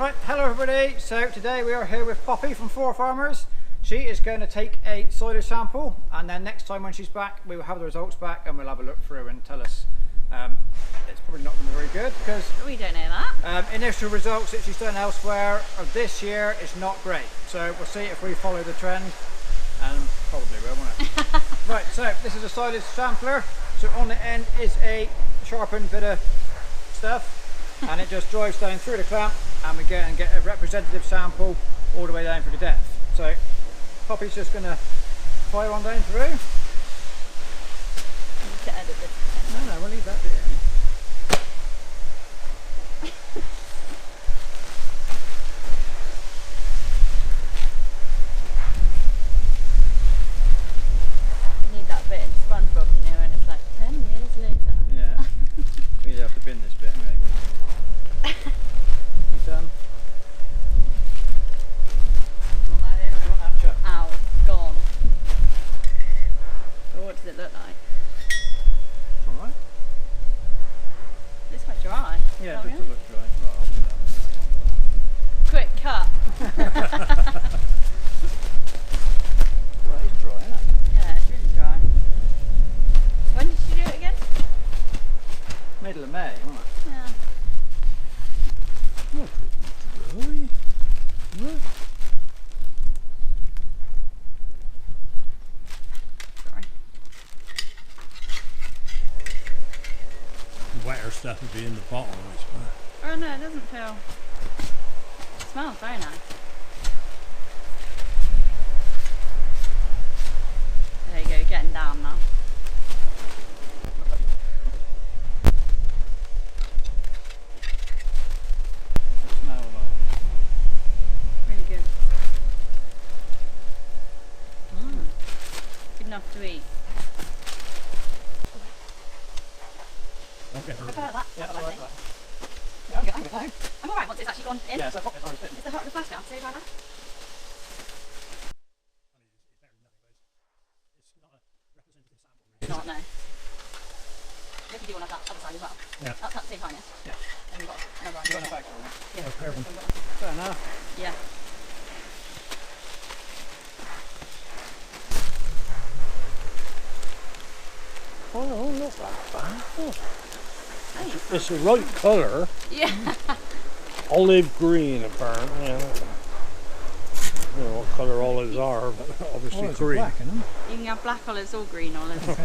Right, hello everybody. So today we are here with Poppy from Four Farmers. She is going to take a silage sample, and then next time when she's back we will have the results back and we'll have a look through and tell us. It's probably not going to be very good because we don't know that. Initial results that she's done elsewhere of this year is not great. So we'll see if we follow the trend, and probably will, won't it? Right, so this is a silage sampler. So on the end is a sharpened bit of stuff, and it just drives down through the clamp, and we get a representative sample all the way down through the depth. So Poppy's just going to fire on down through. You need to edit this. No, we'll leave that bit in. You need that bit in SpongeBob, you know, and it's like 10 years later. Yeah. We'd have to bin this bit anyway. You done? Do you want that in or do you want that chucked? Ow, gone. But what does it look like? Alright. It's quite dry. Yeah, Oh, just to look dry. Right, I'll do that. Quick cut. Well, it's dry, isn't it? Yeah, it's really dry. When did you do it again? Middle of May, wasn't it? Yeah. Not dry. What? Sorry. The wetter stuff would be in the bottom, I suppose. Oh no, it doesn't feel. It smells very nice. There you go, getting down now. Smell like. Really good. Good enough to eat. Okay. I prefer that. Yeah, That's I what I like think. that. Yeah, I'm good now. I'm alright once it's actually gone in. Yeah, so pop it on. Is the first bit saved right now? It's not, no. If you do one of that other side as well. Yeah. That's at the same time, yeah? Yeah. And we've got another one. You want a back on it? Yeah. Fair enough. Yeah. Oh, no, not that bad. Oh, Hey. it's the right colour. Yeah. Olive green, apparently. I don't know what colour olives are, but obviously Olives are green. black in them. You can have black olives or green olives. Okay.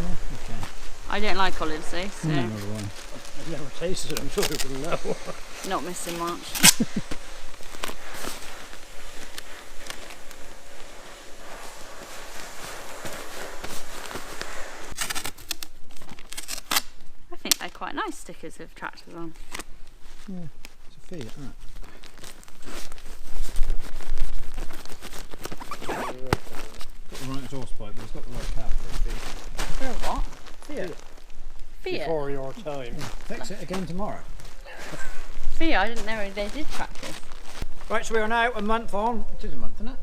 I don't like olives though, so Another one. I've never tasted them, so I wouldn't know. not missing much. I think they're quite nice stickers with tractors on. Yeah, it's a feed, isn't it? Got the right exhaust pipe, but it's got the right cap for a feed. For what? Fiat. Fiat? Before your time. Fix it again tomorrow. Fiat, I didn't know they did tractors. Right, so we are now a month on. It is a month, isn't it?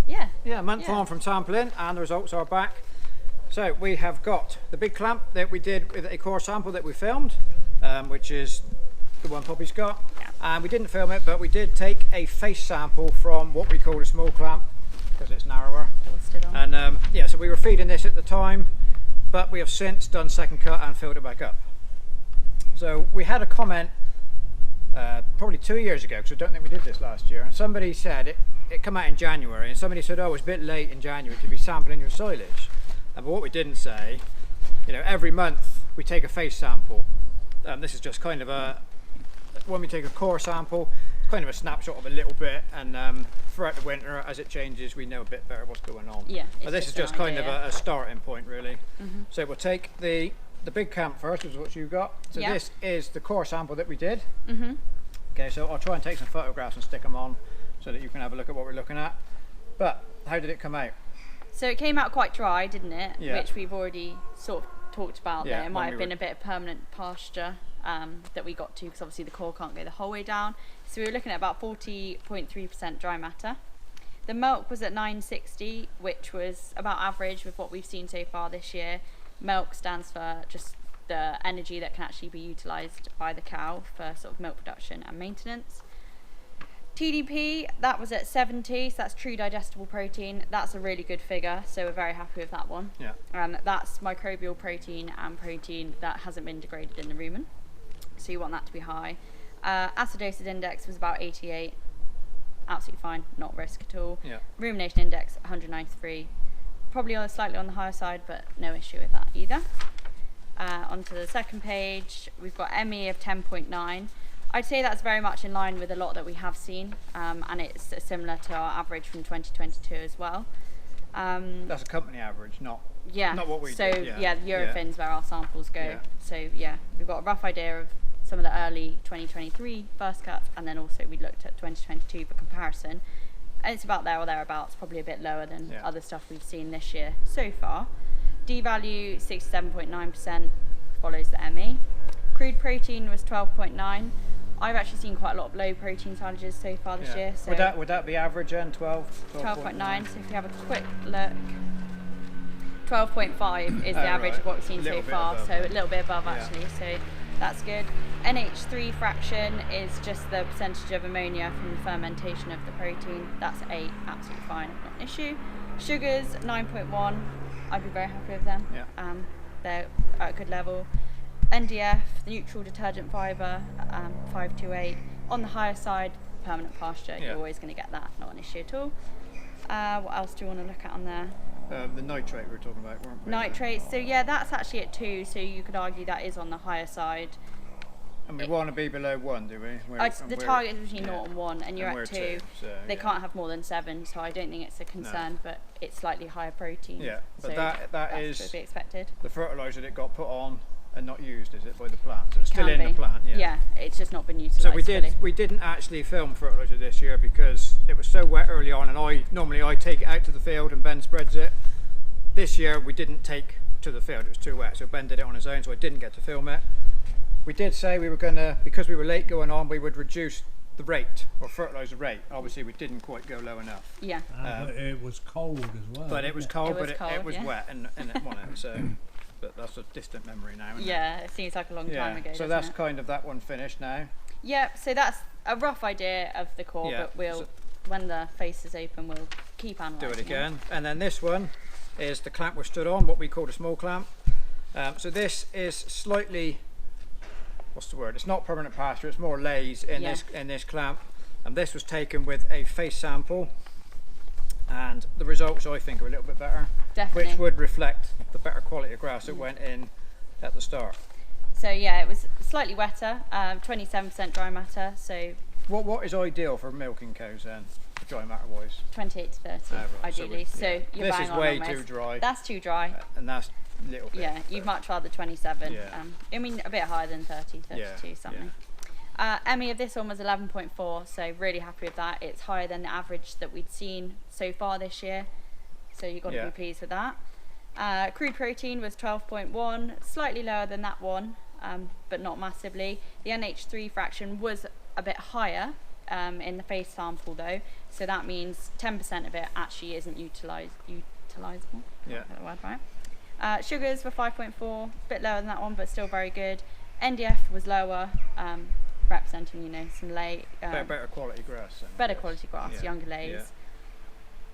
Yeah. Yeah, a month Yeah. on from sampling, and the results are back. So we have got the big clamp that we did with a core sample that we filmed, which is the one Poppy's got. Yeah. And we didn't film it, but we did take a face sample from what we call a small clamp, because it's narrower. Posted on. And yeah, so we were feeding this at the time, but we have since done second cut and filled it back up. So we had a comment probably 2 years ago, because I don't think we did this last year, and somebody said it came out in January, and somebody said, oh, it's a bit late in January to be sampling your silage. But what we didn't say, you know, every month we take a face sample. This is just kind of when we take a core sample, it's kind of a snapshot of a little bit, and throughout the winter, as it changes, we know a bit better what's going on. Yeah. But this is just an kind of idea. a starting point, really. So we'll take the big camp first, which is what you got. So Yeah. this is the core sample that we did. Okay, so I'll try and take some photographs and stick them on so that you can have a look at what we're looking at. But how did it come out? So it came out quite dry, didn't it? Yeah. Which we've already sort of talked about. Yeah, There. It when might we have been were- a bit of permanent pasture that we got to, because obviously the core can't go the whole way down. So we were looking at about 40.3% dry matter. The milk was at 960, which was about average with what we've seen so far this year. Milk stands for just the energy that can actually be utilised by the cow for sort of milk production and maintenance. TDP, that was at 70, so that's true digestible protein. That's a really good figure, so we're very happy with that one. Yeah. That's microbial protein and protein that hasn't been degraded in the rumen, so you want that to be high. Acidosis index was about 88, absolutely fine, not risk at all. Yeah. Rumination index 193, probably slightly on the higher side, but no issue with that either. Onto the second page, we've got ME of 10.9. I'd say that's very much in line with a lot that we have seen, and it's similar to our average from 2022 as well. That's a company average, not what we so do. yeah, Eurofin's where our samples go. Yeah. So yeah, we've got a rough idea of some of the early 2023 first cuts, and then also we looked at 2022 for comparison, and it's about there or thereabouts, probably a bit lower than other stuff we've seen this year so far. D value 67.9%, follows the ME. Crude protein was 12.9. I've actually seen quite a lot of low protein silages so far this year. So would that be average then? 12.9. So if you have a quick look, 12.5 is the average of what we've seen so far. So a little bit above actually. So that's good. NH3 fraction is just the percentage of ammonia from the fermentation of the protein. That's 8, absolutely fine, not an issue. Sugars 9.1. I'd be very happy with them. Yeah. They're at a good level. NDF, the neutral detergent fibre, 528. On the higher side, permanent pasture, you're always going to get that, not an issue at all. What else do you want to look at on there? The nitrate we were talking about, weren't we? Nitrates, so yeah, that's actually at 2, so you could argue that is on the higher side. And we want to be below 1, do we? The target is between 0 and 1, and you're at 2. So, they can't have more than 7, so I don't think it's a concern, but it's slightly higher protein. Yeah, but so that is to be expected. The fertiliser that got put on and not used, is it, by the plant? So it's still in Can be. the plant, Yeah, it's just not been utilised. So we didn't actually film fertiliser this year because it was so wet early on, and normally I take it out to the field and Ben spreads it. This year we didn't take to the field, it was too wet, so Ben did it on his own, so I didn't get to film it. We did say we were going to, because we were late going on, we would reduce the rate, or fertiliser rate. Obviously we didn't quite go low enough. Yeah. But it was cold as well. But it was cold, it was yeah. wet, and it wasn't, so. But that's a distant memory now, isn't Yeah, it seems like a long time ago. So that's kind of that one finished now. Yeah, so that's a rough idea of the core, but when the face is open, we'll keep analysing. Do it again. And then this one is the clamp we're stood on, what we call the small clamp. So this is slightly, what's the word? It's not permanent pasture, it's more lays in this clamp. And this was taken with a face sample. And the results, I think, are a little bit better. Definitely. Which would reflect the better quality of grass that went in at the start. So yeah, it was slightly wetter, 27% dry matter, so... What is ideal for milking cows then, dry matter wise? 28 to 30, Right. ideally. So you're this bang is on way almost. too dry. That's too dry. And that's a little bit. Yeah, you'd much rather 27. Yeah. I mean, a bit higher than 30, 32, something. ME of this one was 11.4, so really happy with that. It's higher than the average that we'd seen so far this year, so you've got to be pleased with that. Crude protein was 12.1, slightly lower than that one, but not massively. The NH3 fraction was a bit higher in the face sample though, so that means 10% of it actually isn't utilisable. Yeah. That word right. Sugars were 5.4, a bit lower than that one, but still very good. NDF was lower, representing, some lay... better quality grass. Better quality grass, younger lays.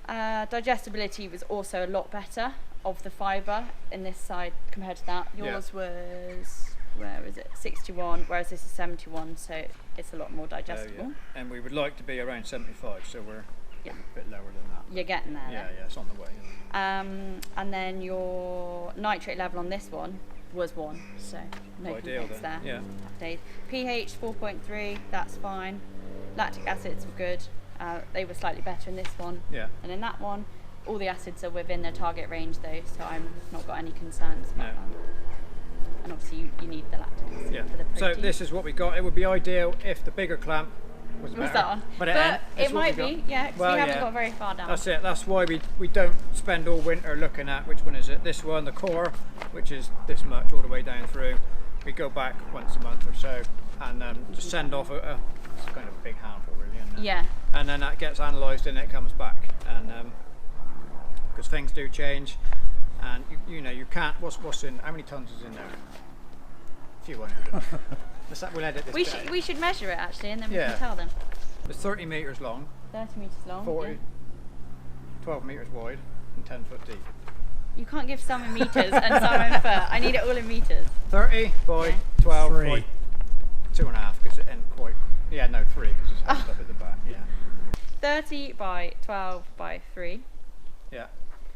Digestibility was also a lot better of the fibre in this side compared to that. Yours was, where is it, 61, whereas this is 71, so it's a lot more digestible. And we would like to be around 75, so we're a bit lower than that. You're getting there. Yeah, it's on the way. And then your nitrate level on this one was 1, so no complaints there. Yeah. pH 4.3, that's fine. Lactic acids were good. They were slightly better in this one than in that one. All the acids are within their target range though, so I've not got any concerns about that. And obviously you need the lactic acid for the protein. So this is what we got. It would be ideal if the bigger clamp was better. That one? But it might be, because we haven't got very far down. That's it. That's why we don't spend all winter looking at which one is it. This one, the core, which is this much all the way down through. We go back once a month or so and just send off it's kind of a big handful really, isn't it? And then that gets analysed and it comes back. And because things do change, and you can't. What's in? How many tons is in there? A few hundred. We'll edit this. We should measure it actually, and then we can tell them. It's 30 metres long, 30 metres long. 40, yeah. 12 metres wide, and 10 foot deep. You can't give some in metres and some in foot. I need it all in metres. 30 by Yeah. 12 3. by 2.5 because it ain't quite. Yeah, no, 3 because it's held up at the back. Yeah. 30 by 12 by 3. Yeah.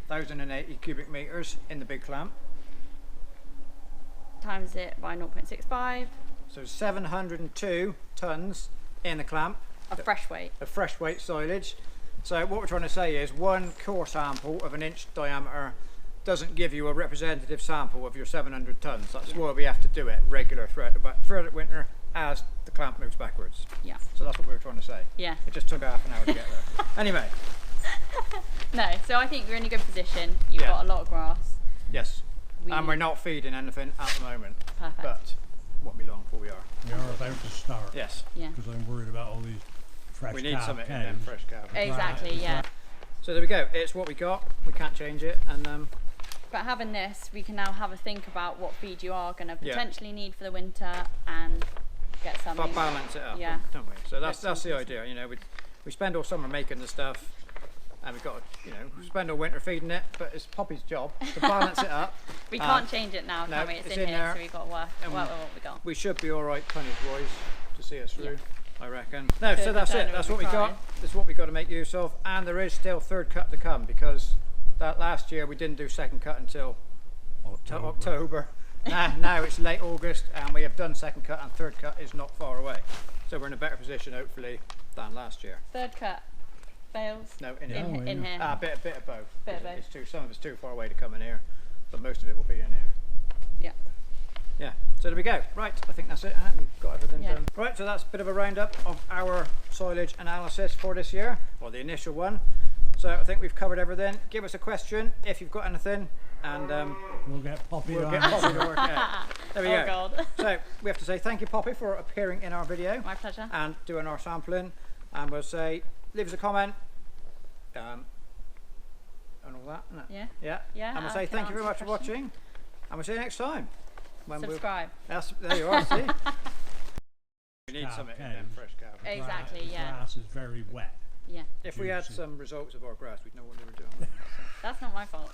1,080 cubic metres in the big clamp. Times it by 0.65 So 702 tonnes in the clamp of fresh weight. of fresh weight silage. So what we're trying to say is one core sample of an inch diameter doesn't give you a representative sample of your 700 tonnes. That's why we have to do it regular throughout the winter as the clamp moves backwards. Yeah. So that's what we were trying to say. Yeah. It just took half an hour to get there. Anyway, No, so I think we're in a good position. You've Yeah. got a lot of grass. yes. We And we're not feeding anything at the moment. Perfect. But won't be long before we are. We are about to start. Yes. Yeah. Because I'm worried about all these fresh We need calf something in cows. them fresh calves. Exactly, Right. yeah. So there we go. It's what we got. We can't change it. And But having this, we can now have a think about what feed you are going to Yeah. potentially need for the winter and get some. but balance it up, Yeah. don't we? So that's That's the idea. You know, we spend all summer making the stuff, and we've got to, spend all winter feeding it. But it's Poppy's job to balance it up. We can't change it now, no, can we? It's it's in in here, there. so we've got to work And with what we got. We should be all right, tonnage-wise, to see us through. I reckon. No, To so that's determine it. That's what what we we got. try. That's what we got to make use of. And there is still third cut to come because that last year we didn't do second cut until October. Now it's late August and we have done second cut and third cut is not far away. So we're in a better position hopefully than last year. Third cut fails. No, in here. In, in here. A bit of both. Bit of It's both. some of it's too far away to come in here, but most of it will be in here. Yeah. Yeah, so there we go. Right, I think that's it. We've got everything Yeah. done. Right, so that's a bit of a roundup of our silage analysis for this year, or the initial one. So I think we've covered everything. Give us a question if you've got anything, and We'll get Poppy we'll on. get Poppy to work it out. There we Oh go. God. So we have to say thank you, Poppy, for appearing in our video My pleasure. and doing our sampling. And we'll say, leave us a comment, and all that. Isn't it? Yeah. Yeah. Yeah, And we'll I say can thank you very much answer for watching, and we'll see you next time. When Subscribe. there you are. See. We need Calf something in cows. them fresh calves. Exactly, The yeah. grass is very wet. Yeah. If we had Juicy. some results of our grass, we'd know what they were doing. That's not my fault.